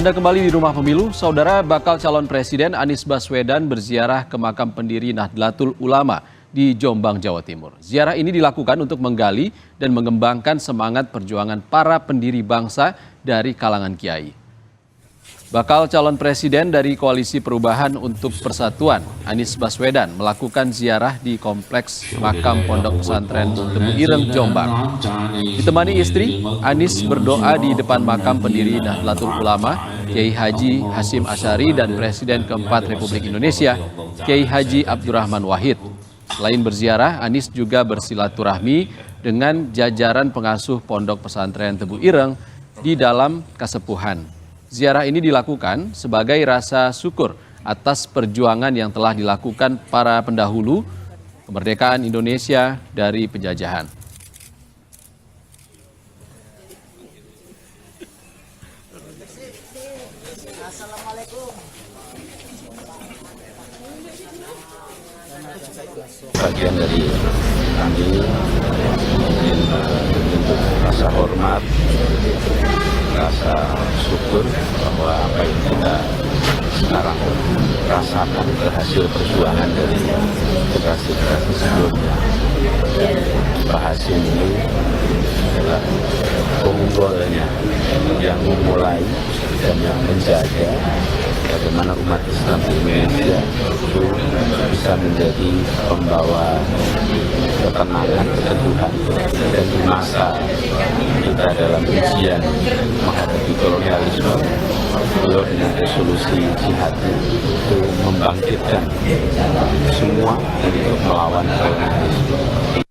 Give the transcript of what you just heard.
Anda kembali di Rumah Pemilu, Saudara. Bakal calon Presiden Anies Baswedan berziarah ke makam pendiri Nahdlatul Ulama di Jombang, Jawa Timur. Ziarah ini dilakukan untuk menggali dan mengembangkan semangat perjuangan para pendiri bangsa dari kalangan kiai. Bakal calon presiden dari Koalisi Perubahan untuk Persatuan, Anies Baswedan, melakukan ziarah di kompleks makam Pondok Pesantren Tebu Ireng, Jombang. Ditemani istri, Anies berdoa di depan makam pendiri Nahdlatul Ulama, Kiai Haji Hasyim Asy'ari dan Presiden keempat Republik Indonesia, Kiai Haji Abdurrahman Wahid. Selain berziarah, Anies juga bersilaturahmi dengan jajaran pengasuh Pondok Pesantren Tebu Ireng di dalam kasepuhan. Ziarah ini dilakukan sebagai rasa syukur atas perjuangan yang telah dilakukan para pendahulu kemerdekaan Indonesia dari penjajahan. Bagian dari kami ingin bentuk rasa hormat, rasa syukur bahwa apa yang kita sekarang rasakan berhasil perjuangan dari generasi-generasi sebelumnya. Pak Hasyim ini adalah penggolnya yang memulai dan yang menjaga bagaimana umat Islam di Indonesia itu bisa menjadi pembawa ketenangan, keteduhan, dan di masa kita dalam ujian menghadapi kolonialisme, beliau dengan resolusi jihadnya itu membangkitkan semua untuk melawan kolonialisme.